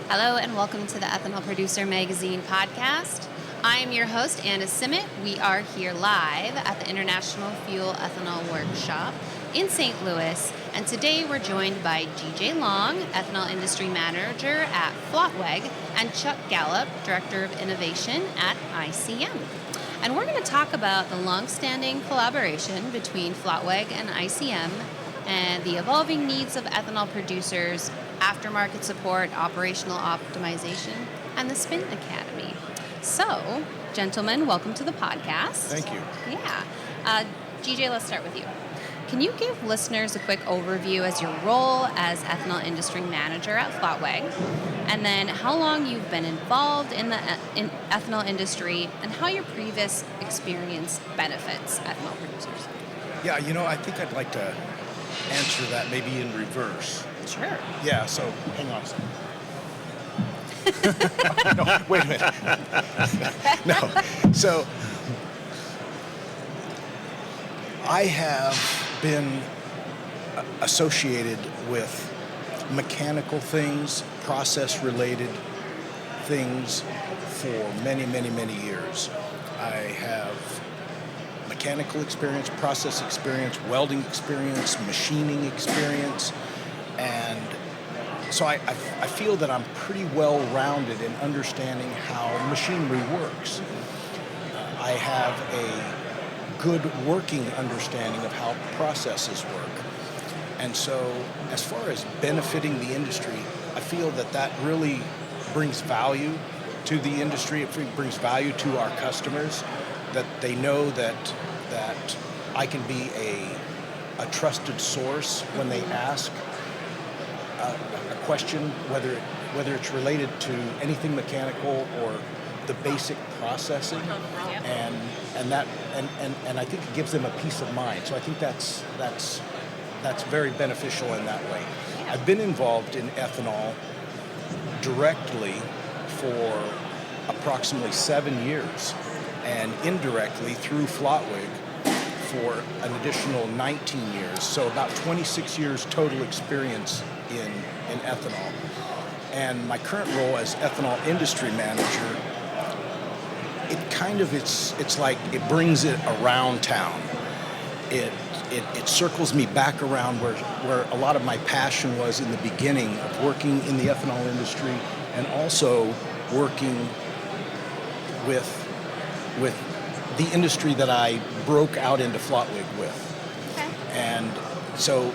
Hello and welcome to the Ethanol Producer Magazine podcast. I am your host, Anna Simet. We are here live at the International Fuel Ethanol Workshop in St. Louis, and today we're joined by GJ Long, Ethanol Industry Manager at Flottweg, and Chuck Gallop, Director of Innovation at ICM. And we're going to talk about the long-standing collaboration between Flottweg and ICM and the evolving needs of ethanol producers, aftermarket support, operational optimization, and the Spin Academy. So, gentlemen, welcome to the podcast. Thank you. Yeah. GJ, let's start with you. Can you give listeners a quick overview as your role as Ethanol Industry Manager at Flottweg, and then how long you've been involved in the ethanol industry, and how your previous experience benefits ethanol producers? Yeah, I think I'd like to answer that maybe in reverse. Sure. Yeah, so hang on a second. No, wait a minute. No, so I have been associated with mechanical things, process-related things for many, many, many years. I have mechanical experience, process experience, welding experience, machining experience, and so I feel that I'm pretty well-rounded in understanding how machinery works. I have a good working understanding of how processes work. And so as far as benefiting the industry, I feel that really brings value to the industry. It brings value to our customers, that they know that I can be a trusted source when they ask a question, whether it's related to anything mechanical or the basic processing, and I think it gives them a peace of mind. So I think that's very beneficial in that way. I've been involved in ethanol directly for approximately 7 years, and indirectly through Flottweg for an additional 19 years. So about 26 years total experience in ethanol. And my current role as Ethanol Industry Manager, it's like it brings it around town. It circles me back around where a lot of my passion was in the beginning of working in the ethanol industry, and also working with the industry that I broke out into Flottweg with. Okay. And so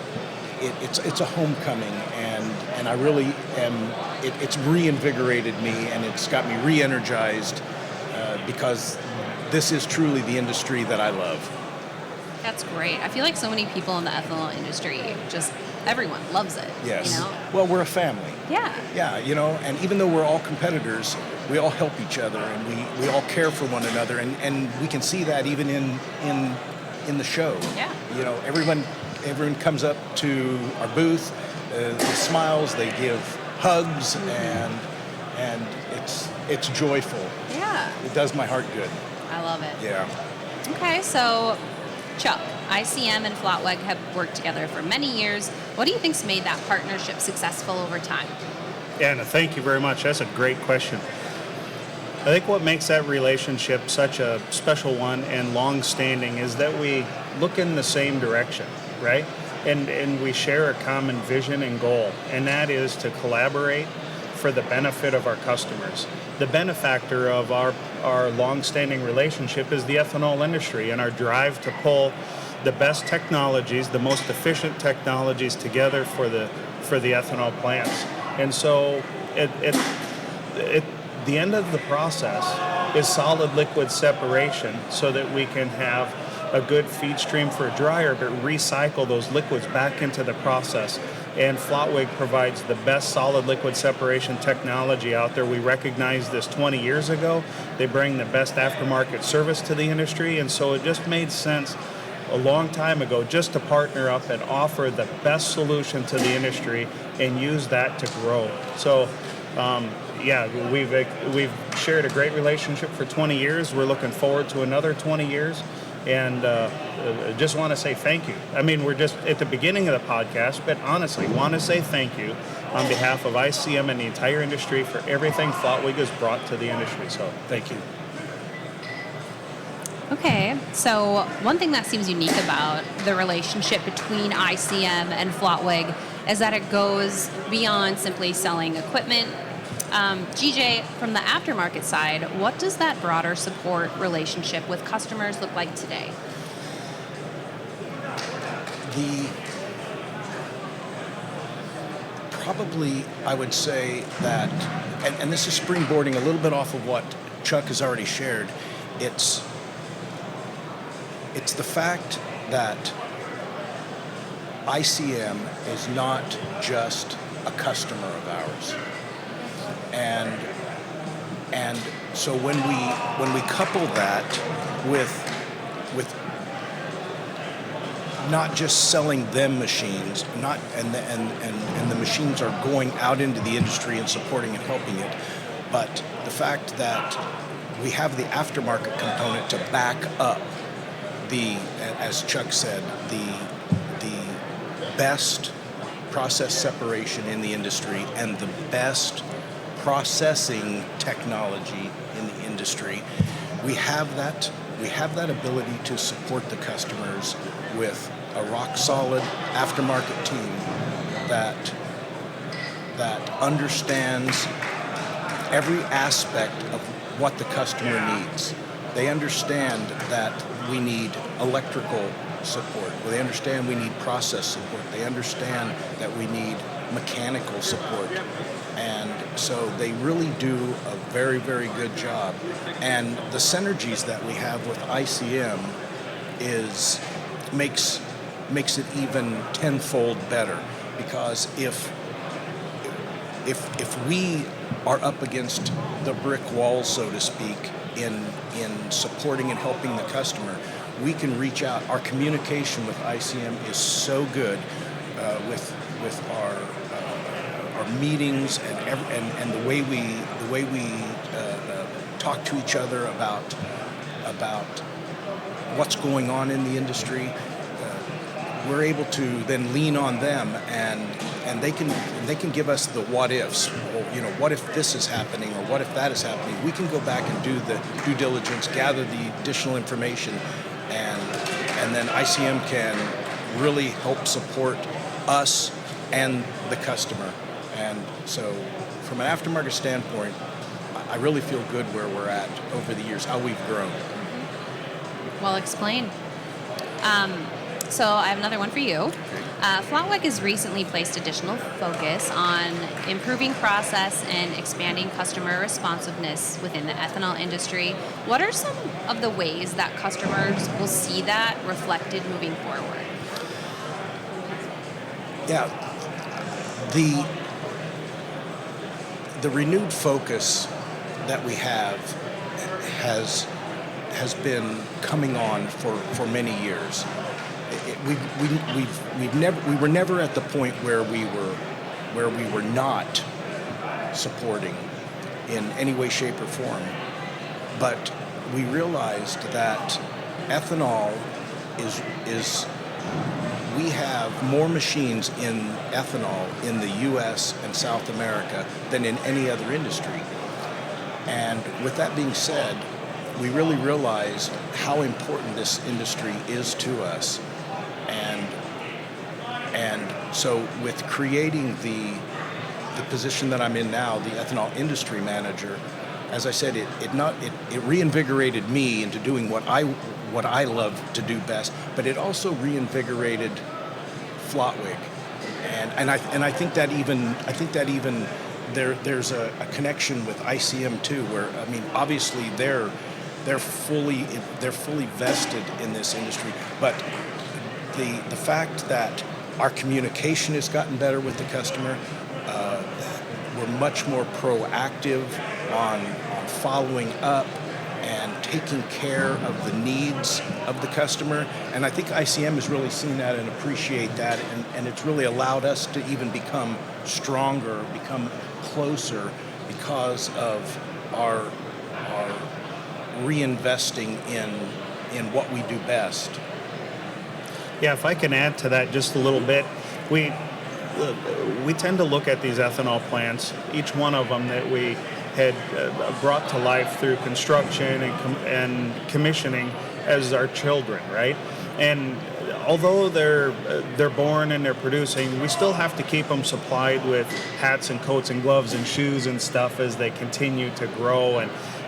it's a homecoming, and I really am, it's reinvigorated me, and it's got me re-energized because this is truly the industry that I love. That's great. I feel like so many people in the ethanol industry, just everyone loves it. Yes. Well, we're a family. Yeah. Yeah, and even though we're all competitors, we all help each other, and we all care for one another, and we can see that even in the show. Yeah. Everyone comes up to our booth, they smiles, they give hugs, and it's joyful. Yeah. It does my heart good. I love it. Yeah. Okay, so Chuck, ICM and Flottweg have worked together for many years. What do you think's made that partnership successful over time? Anna, thank you very much. That's a great question. I think what makes that relationship such a special one and long-standing is that we look in the same direction, right? And we share a common vision and goal, and that is to collaborate for the benefit of our customers. The benefactor of our long-standing relationship is the ethanol industry, and our drive to pull the best technologies, the most efficient technologies together for the ethanol plants. And so the end of the process is solid liquid separation, so that we can have a good feed stream for a dryer, but recycle those liquids back into the process. And Flottweg provides the best solid liquid separation technology out there. We recognized this 20 years ago. They bring the best aftermarket service to the industry, and so it just made sense a long time ago just to partner up and offer the best solution to the industry and use that to grow. So we've shared a great relationship for 20 years. We're looking forward to another 20 years. And just want to say thank you. I mean, we're just at the beginning of the podcast, but honestly, want to say thank you on behalf of ICM and the entire industry for everything Flottweg has brought to the industry. So thank you. Okay, so one thing that seems unique about the relationship between ICM and Flottweg is that it goes beyond simply selling equipment. GJ, from the aftermarket side, what does that broader support relationship with customers look like today? Probably, I would say that, and this is springboarding a little bit off of what Chuck has already shared, it's the fact that ICM is not just a customer of ours. And so when we couple that with not just selling them machines, and the machines are going out into the industry and supporting and helping it, but the fact that we have the aftermarket component to back up as Chuck said, the best process separation in the industry and the best processing technology in the industry, we have that ability to support the customers with a rock solid aftermarket team that understands every aspect of what the customer needs. They understand that we need electrical support. They understand we need process support. They understand that we need mechanical support. And so they really do a very, very good job. And the synergies that we have with ICM makes it even tenfold better, because if we are up against the brick wall, so to speak, in supporting and helping the customer, we can reach out. Our communication with ICM is so good with our meetings and the way we talk to each other about what's going on in the industry. We're able to then lean on them, and they can give us the what ifs. Well, what if this is happening, or what if that is happening? We can go back and do the due diligence, gather the additional information, and then ICM can really help support us and the customer. And so, from an aftermarket standpoint, I really feel good where we're at over the years, how we've grown. Well explained. So I have another one for you. Flottweg has recently placed additional focus on improving process and expanding customer responsiveness within the ethanol industry. What are some of the ways that customers will see that reflected moving forward? Yeah, the renewed focus that we have has been coming on for many years. We were never at the point where we were not supporting in any way, shape, or form. But we realized that ethanol is we have more machines in ethanol in the U.S. and South America than in any other industry. And with that being said, we really realized how important this industry is to us. And so with creating the position that I'm in now, the Ethanol Industry Manager, as I said, it reinvigorated me into doing what I love to do best, but it also reinvigorated Flottweg. And I think that even there's a connection with ICM too, where obviously they're fully vested in this industry, but the fact that our communication has gotten better with the customer, we're much more proactive on following up and taking care of the needs of the customer. And I think ICM has really seen that and appreciate that, and it's really allowed us to even become stronger, become closer, because of our reinvesting in what we do best. Yeah, if I can add to that just a little bit, we tend to look at these ethanol plants, each one of them that we had brought to life through construction and commissioning as our children, right? And although they're born and they're producing, we still have to keep them supplied with hats and coats and gloves and shoes and stuff as they continue to grow,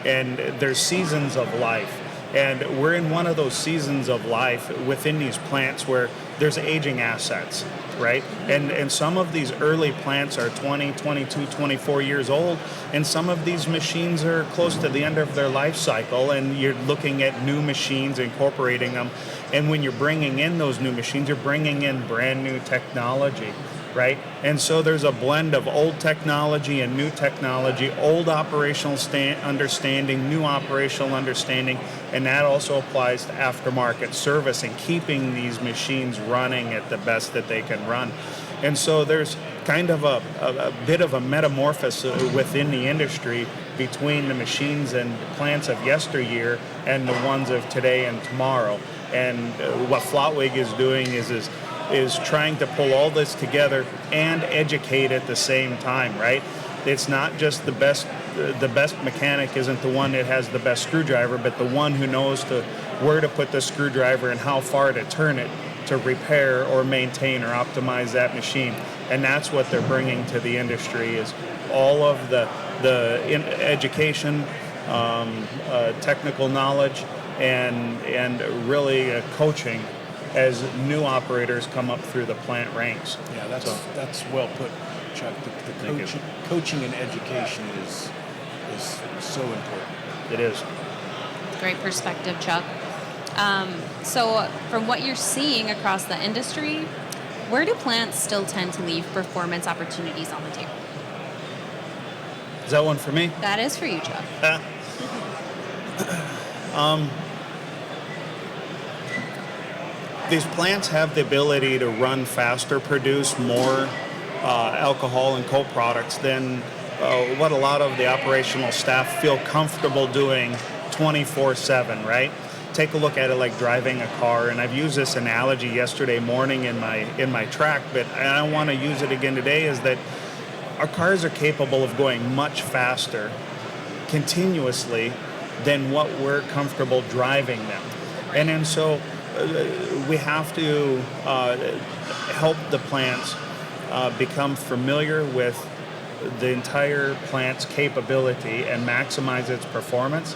and there's seasons of life. And we're in one of those seasons of life within these plants where there's aging assets, right? And some of these early plants are 20, 22, 24 years old, and some of these machines are close to the end of their life cycle, and you're looking at new machines, incorporating them. And when you're bringing in those new machines, you're bringing in brand new technology, right? And so there's a blend of old technology and new technology, old operational understanding, new operational understanding, and that also applies to aftermarket service and keeping these machines running at the best that they can run. And so there's kind of a bit of a metamorphosis within the industry between the machines and plants of yesteryear and the ones of today and tomorrow. And what Flottweg is doing is trying to pull all this together and educate at the same time, right? It's not just the best mechanic isn't the one that has the best screwdriver, but the one who knows where to put the screwdriver and how far to turn it to repair or maintain or optimize that machine. And that's what they're bringing to the industry, is all of the education, technical knowledge, and really coaching as new operators come up through the plant ranks. Yeah, that's well put, Chuck. The coaching and education is so important. It is. Great perspective, Chuck. So from what you're seeing across the industry, where do plants still tend to leave performance opportunities on the table? Is that one for me? That is for you, Chuck. These plants have the ability to run faster, produce more alcohol and co-products than what a lot of the operational staff feel comfortable doing 24/7, right? Take a look at it like driving a car, and I've used this analogy yesterday morning in my track, but I want to use it again today, is that our cars are capable of going much faster continuously than what we're comfortable driving them. And then so we have to help the plants become familiar with the entire plant's capability and maximize its performance.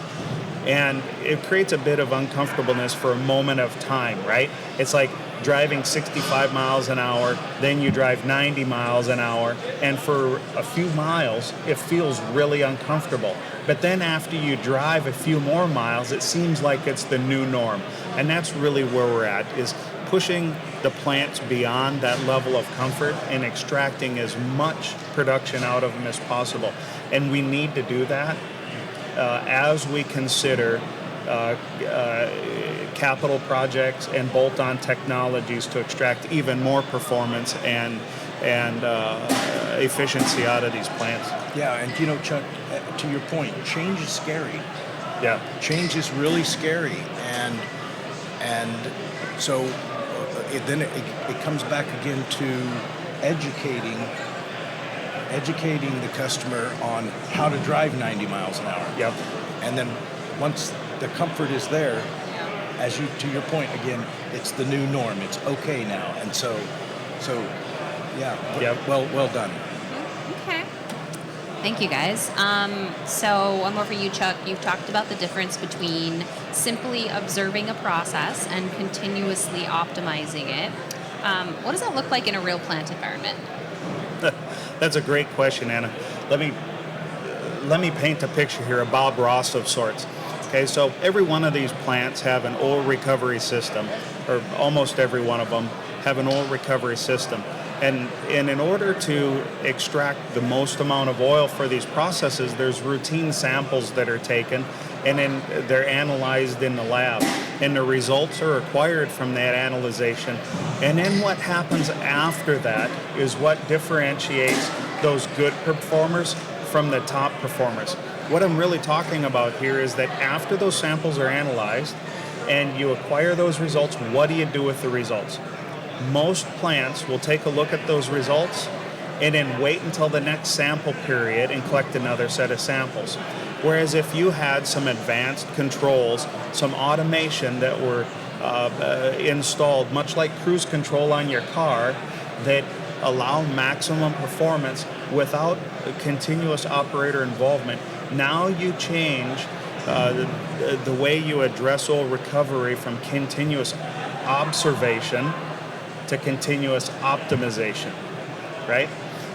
And it creates a bit of uncomfortableness for a moment of time, right? It's like driving 65 miles an hour, then you drive 90 miles an hour, and for a few miles, it feels really uncomfortable. But then after you drive a few more miles, it seems like it's the new norm. And that's really where we're at, is pushing the plants beyond that level of comfort and extracting as much production out of them as possible. And we need to do that as we consider capital projects and bolt-on technologies to extract even more performance and efficiency out of these plants. Yeah, and you know, Chuck, to your point, change is scary. Yeah, Change is really scary, and so it comes back again to educating the customer on how to drive 90 miles an hour. yep, And then once the comfort is there, to your point again, it's the new norm. It's okay now. And so yeah, Yep. well done. Okay. Thank you, guys. So one more for you, Chuck. You've talked about the difference between simply observing a process and continuously optimizing it. What does that look like in a real plant environment? That's a great question, Anna. Let me paint a picture here, a Bob Ross of sorts. Okay, so every one of these plants have an oil recovery system, or almost every one of them have an oil recovery system. And in order to extract the most amount of oil for these processes, there's routine samples that are taken, and then they're analyzed in the lab. And the results are acquired from that analyzation. And then what happens after that is what differentiates those good performers from the top performers. What I'm really talking about here is that after those samples are analyzed, and you acquire those results, what do you do with the results? Most plants will take a look at those results and then wait until the next sample period and collect another set of samples. Whereas if you had some advanced controls, some automation that were installed, much like cruise control on your car, that allow maximum performance without continuous operator involvement, now you change the way you address oil recovery from continuous observation to continuous optimization, right?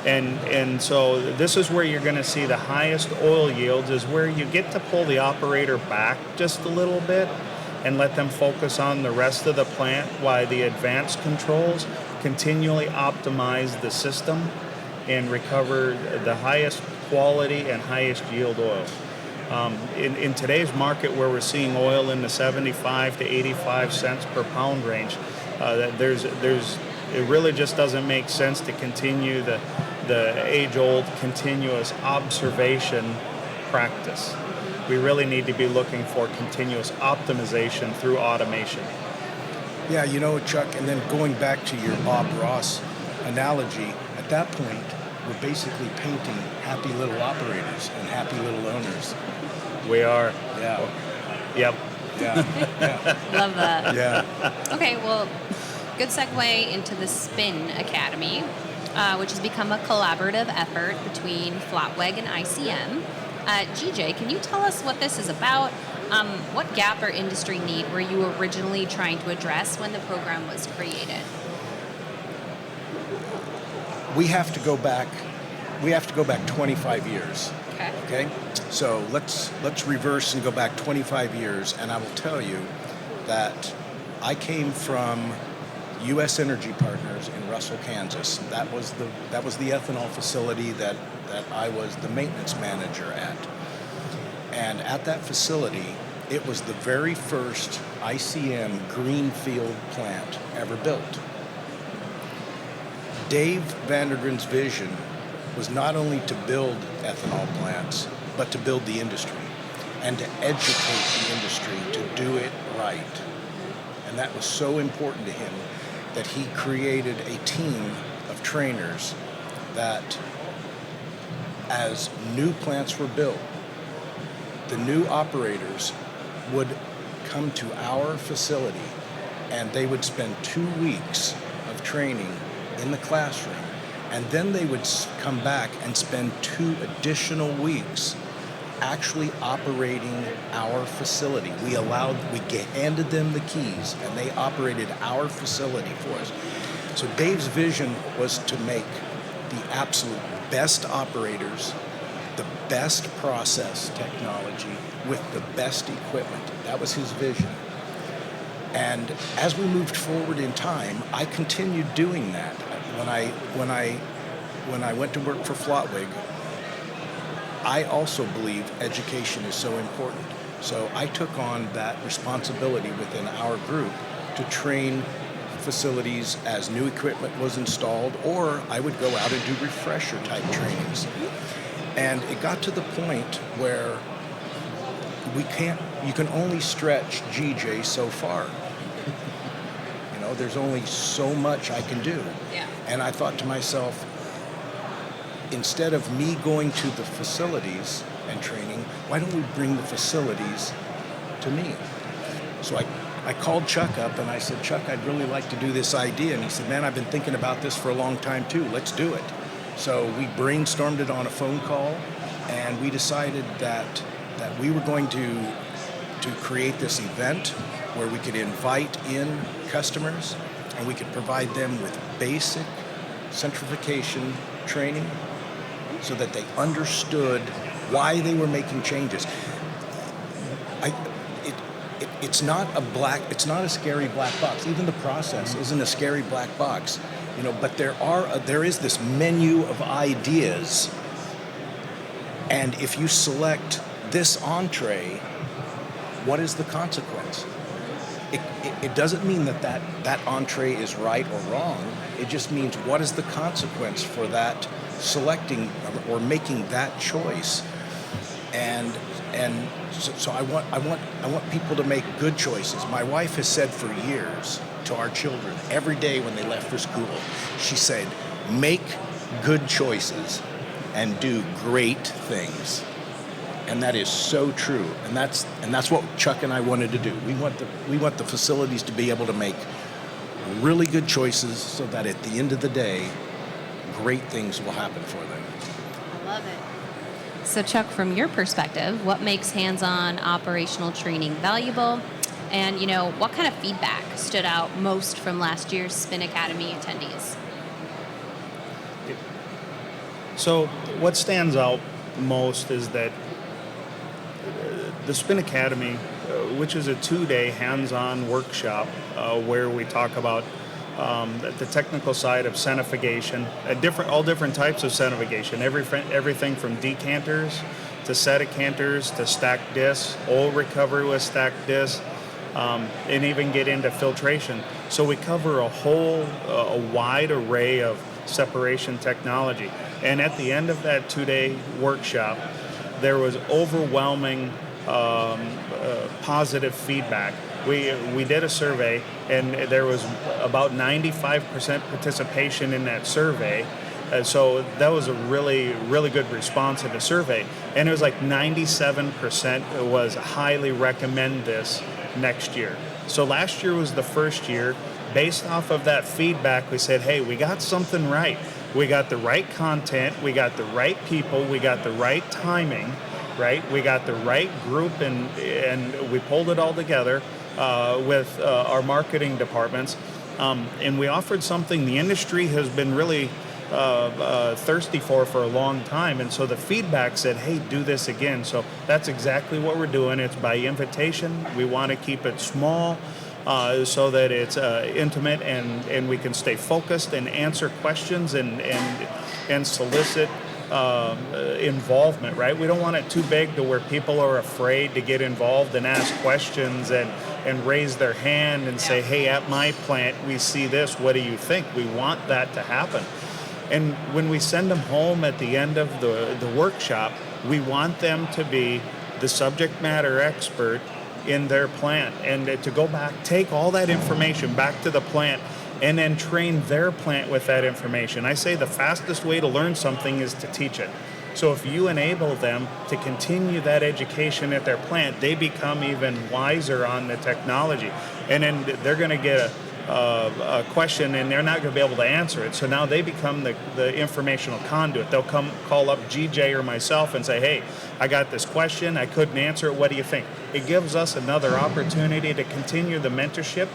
And so this is where you're going to see the highest oil yields, is where you get to pull the operator back just a little bit and let them focus on the rest of the plant, while the advanced controls continually optimize the system and recover the highest quality and highest yield oil. In today's market, where we're seeing oil in the 75 to 85 cents per pound range, it really just doesn't make sense to continue the age-old continuous observation practice. We really need to be looking for continuous optimization through automation. Yeah, you know, Chuck, and then going back to your Bob Ross analogy, at that point, we're basically painting happy little operators and happy little owners. We are. Yeah. Yep. Yeah. Yeah. Love that. Yeah. Okay, well, good segue into the Spin Academy, which has become a collaborative effort between Flottweg and ICM. GJ, can you tell us what this is about? What gap or industry need were you originally trying to address when the program was created? We have to go back 25 years. Okay? So let's reverse and go back 25 years, and I will tell you that I came from U.S. Energy Partners in Russell, Kansas. That was the ethanol facility that I was the maintenance manager at. And at that facility, it was the very first ICM greenfield plant ever built. Dave Vandergren's vision was not only to build ethanol plants, but to build the industry and to educate the industry to do it right. And that was so important to him that he created a team of trainers that, as new plants were built, the new operators would come to our facility and they would spend 2 weeks of training in the classroom, and then they would come back and spend 2 additional weeks actually operating our facility. We handed them the keys and they operated our facility for us. So Dave's vision was to make the absolute best operators, the best process technology with the best equipment. That was his vision. And as we moved forward in time, I continued doing that. When I went to work for Flottweg, I also believe education is so important. So I took on that responsibility within our group to train facilities as new equipment was installed, or I would go out and do refresher type trainings. And it got to the point where you can only stretch GJ so far. You know, there's only so much I can do. Yeah. And I thought to myself, instead of me going to the facilities and training, why don't we bring the facilities to me? So I called Chuck up and I said, Chuck, I'd really like to do this idea. And he said, man, I've been thinking about this for a long time too. Let's do it. So we brainstormed it on a phone call, and we decided that we were going to create this event where we could invite in customers and we could provide them with basic centrifugation training so that they understood why they were making changes. It's not a scary black box. Even the process isn't a scary black box, you know. But there is this menu of ideas, and if you select this entree, what is the consequence? It doesn't mean that entree is right or wrong. It just means what is the consequence for that selecting or making that choice. And so I want people to make good choices. My wife has said for years to our children every day when they left for school, she said, make good choices and do great things. And that is so true. And that's what Chuck and I wanted to do. We want the facilities to be able to make really good choices so that at the end of the day, great things will happen for them. I love it. So Chuck, from your perspective, what makes hands-on operational training valuable? And, what kind of feedback stood out most from last year's Spin Academy attendees? So what stands out most is that the Spin Academy, which is a 2-day hands-on workshop where we talk about the technical side of centrifugation, all different types of centrifugation, everything from decanters to set-decanters to stacked discs, oil recovery with stacked discs, and even get into filtration. So we cover a wide array of separation technology. And at the end of that 2-day workshop, there was overwhelming positive feedback. We did a survey, and there was about 95% participation in that survey. So that was a really, really good response in the survey. And it was like 97% was highly recommend this next year. So last year was the first year. Based off of that feedback, we said, hey, we got something right. We got the right content, we got the right people, we got the right timing, right? We got the right group, and we pulled it all together with our marketing departments. And we offered something the industry has been really thirsty for a long time. And so the feedback said, hey, do this again. So that's exactly what we're doing. It's by invitation. We want to keep it small so that it's intimate and we can stay focused and answer questions and solicit involvement, right? We don't want it too big to where people are afraid to get involved and ask questions and raise their hand and say, hey, at my plant, we see this. What do you think? We want that to happen. And when we send them home at the end of the workshop, we want them to be the subject matter expert in their plant and to go back, take all that information back to the plant and then train their plant with that information. I say the fastest way to learn something is to teach it. So if you enable them to continue that education at their plant, they become even wiser on the technology. And then they're going to get a question and they're not going to be able to answer it. So now they become the informational conduit. They'll call up GJ or myself and say, hey, I got this question. I couldn't answer it. What do you think? It gives us another opportunity to continue the mentorship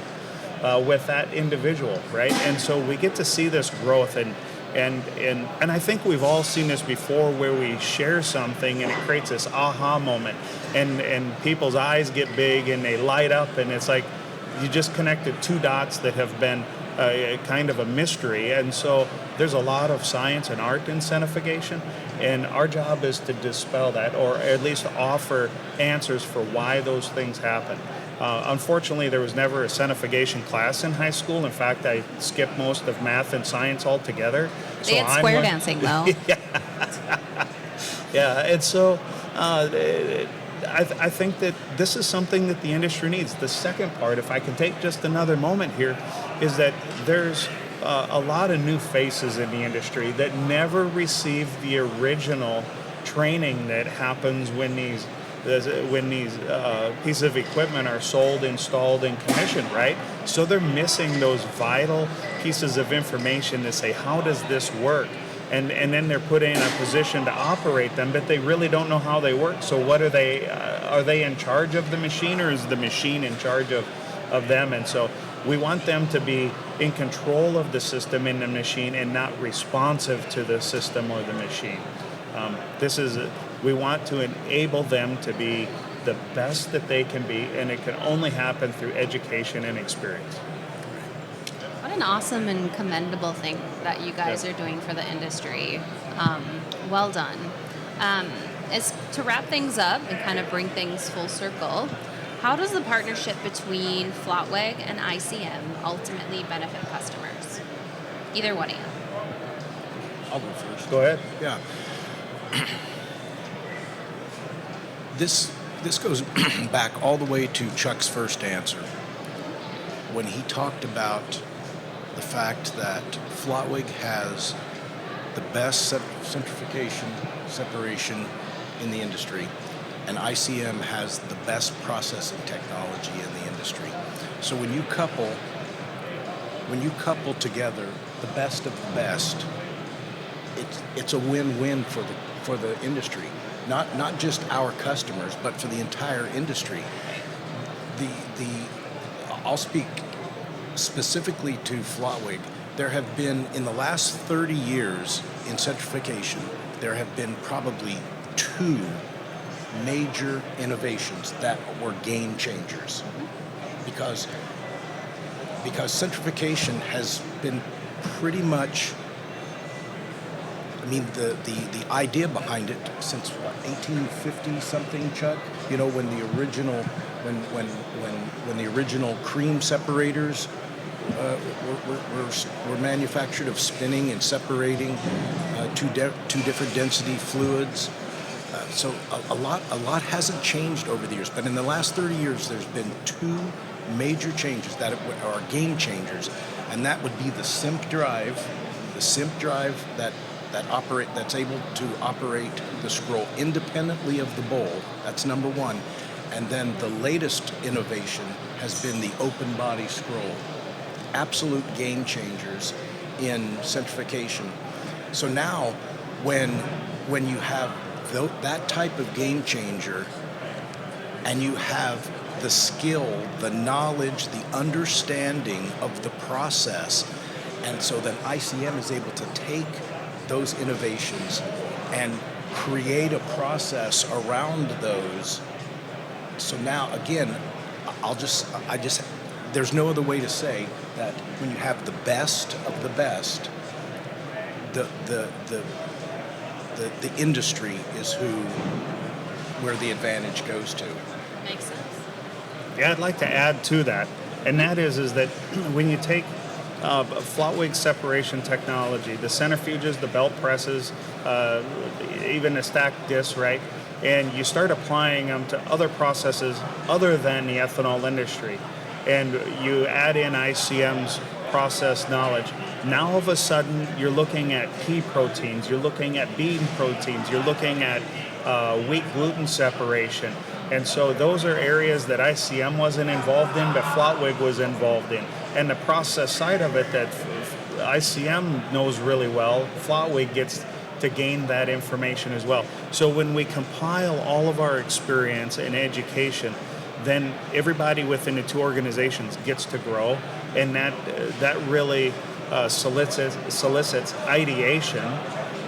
with that individual, right? And so we get to see this growth and I think we've all seen this before where we share something and it creates this aha moment and people's eyes get big and they light up and it's like you just connected two dots that have been kind of a mystery. And so there's a lot of science and art in centrifugation, and our job is to dispel that or at least offer answers for why those things happen. Unfortunately, there was never a centrifugation class in high school. In fact, I skipped most of math and science altogether. They had square dancing, though. Yeah, and so I think that this is something that the industry needs. The second part, if I can take just another moment here, is that there's a lot of new faces in the industry that never received the original training that happens when these pieces of equipment are sold, installed, and commissioned, right? So they're missing those vital pieces of information to say, how does this work? And then they're put in a position to operate them, but they really don't know how they work. So what are they in charge of the machine, or is the machine in charge of them? And so we want them to be in control of the system in the machine and not responsive to the system or the machine. We want to enable them to be the best that they can be, and it can only happen through education and experience. What an awesome and commendable thing that you guys are doing for the industry. Well done. As to wrap things up and kind of bring things full circle, how does the partnership between Flottweg and ICM ultimately benefit customers? Either one of you. I'll go first. Go ahead. Yeah. this goes back all the way to Chuck's first answer when he talked about the fact that Flottweg has the best centrifugation separation in the industry, and ICM has the best processing technology in the industry. So when you couple together the best of the best, it's a win-win for the industry. Not just our customers, but for the entire industry. I'll speak specifically to Flottweg. There have been, in the last 30 years in centrifugation, there have been probably 2 major innovations that were game changers. Because centrifugation has been pretty much, I mean, the idea behind it since what, 1850 something, Chuck? You know, when the original cream separators were manufactured, of spinning and separating two different density fluids. So a lot hasn't changed over the years, but in the last 30 years, there's been 2 major changes that are game changers, and that would be the SIMP drive that's able to operate the scroll independently of the bowl. That's number 1. And then the latest innovation has been the open body scroll. Absolute game changers in centrifugation. So now, when you have that type of game changer, and you have the skill, the knowledge, the understanding of the process, and so then ICM is able to take those innovations and create a process around those. So now, again, there's no other way to say that when you have the best of the best, the industry is where the advantage goes to. Makes sense. Yeah, I'd like to add to that, and that is that when you take Flottweg Separation Technology, the centrifuges, the belt presses, even the stacked discs, right? And you start applying them to other processes other than the ethanol industry, and you add in ICM's process knowledge. Now all of a sudden you're looking at pea proteins, you're looking at bean proteins, you're looking at wheat gluten separation. And so those are areas that ICM wasn't involved in, but Flottweg was involved in. And the process side of it that ICM knows really well, Flottweg gets to gain that information as well. So when we compile all of our experience and education, then everybody within the 2 organizations gets to grow, and that really solicits ideation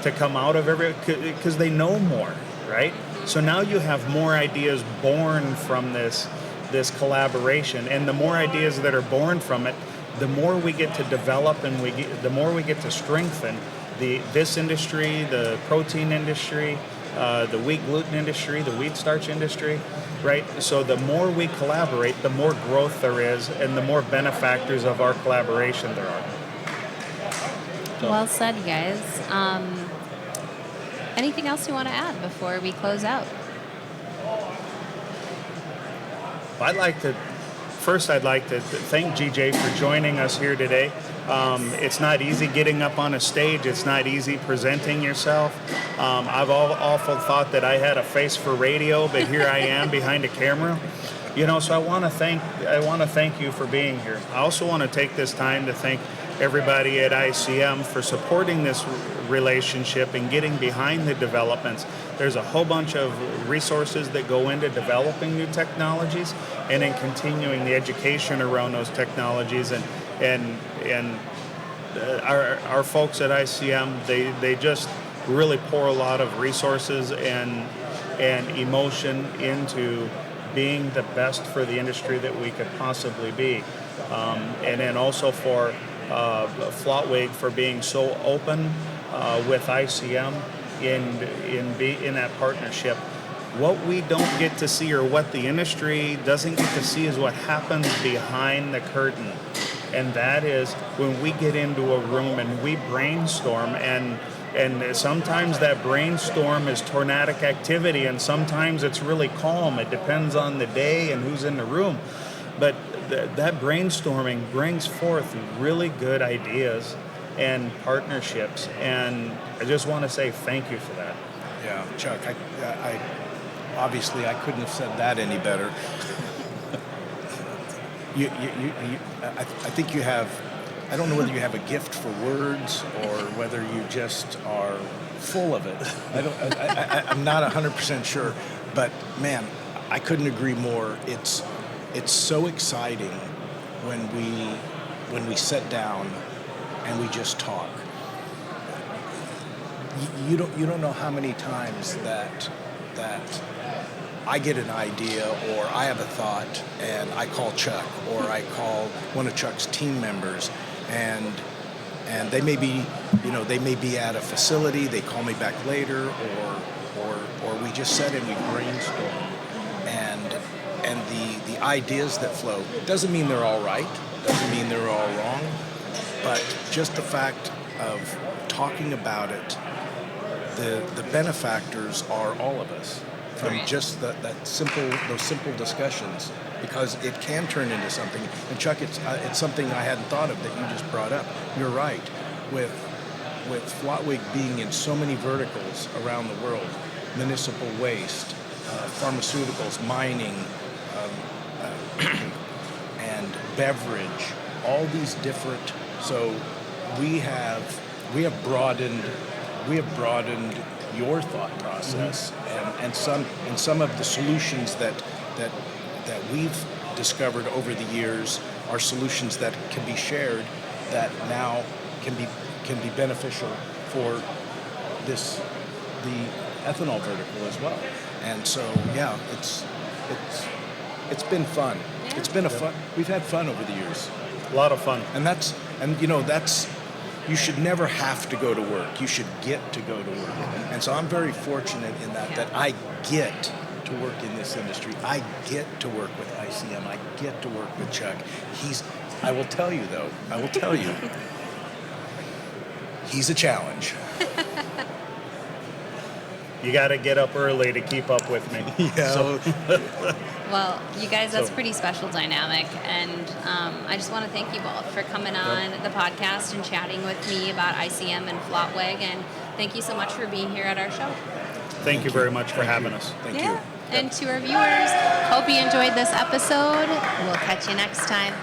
to come out of because they know more, right? So now you have more ideas born from this collaboration, and the more ideas that are born from it, the more we get to develop, and the more we get to strengthen this industry, the protein industry, the wheat gluten industry, the wheat starch industry, right? So the more we collaborate, the more growth there is, and the more benefactors of our collaboration there are. So. Well said, guys. Anything else you want to add before we close out? I'd like to thank GJ for joining us here today. It's not easy getting up on a stage. It's not easy presenting yourself. I've often thought that I had a face for radio, but here I am behind a camera. So I want to thank you for being here. I also want to take this time to thank everybody at ICM for supporting this relationship and getting behind the developments. There's a whole bunch of resources that go into developing new technologies and in continuing the education around those technologies. And our folks at ICM, they just really pour a lot of resources and emotion into being the best for the industry that we could possibly be. And then also for Flottweg for being so open with ICM in that partnership. What we don't get to see, or what the industry doesn't get to see, is what happens behind the curtain. And that is when we get into a room and we brainstorm, and And sometimes that brainstorm is tornadic activity, and sometimes it's really calm. It depends on the day and who's in the room. But that brainstorming brings forth really good ideas and partnerships. And I just want to say thank you for that. Yeah, Chuck, I obviously I couldn't have said that any better. I think you have, I don't know whether you have a gift for words or whether you just are full of it. I'm not 100% sure, but man, I couldn't agree more. It's so exciting when we sit down and we just talk. You don't know how many times that I get an idea or I have a thought and I call Chuck or I call one of Chuck's team members and they may be at a facility, they call me back later or we just sit and we brainstorm and the ideas that flow doesn't mean they're all right, doesn't mean they're all wrong, but just the fact of talking about it, the benefactors are all of us from just those simple discussions, because it can turn into something. And Chuck, it's something I hadn't thought of that you just brought up. You're right. With Flottweg being in so many verticals around the world, municipal waste, pharmaceuticals, mining, and beverage, all these different. So we have broadened your thought process and some of the solutions that we've discovered over the years are solutions that can be shared that now can be beneficial for the ethanol vertical as well. And so yeah, it's been fun. Yeah. It's been fun. We've had fun over the years. A lot of fun. And that's you should never have to go to work. You should get to go to work. And so I'm very fortunate in that I get to work in this industry. I get to work with ICM. I get to work with Chuck. I will tell you, he's a challenge. You got to get up early to keep up with me. Yeah. So, Well, you guys, that's pretty special dynamic, and I just want to thank you both for coming on the podcast and chatting with me about ICM and Flottweg, and thank you so much for being here at our show. Thank you very much for having us. Thank you. And to our viewers, hope you enjoyed this episode. We'll catch you next time.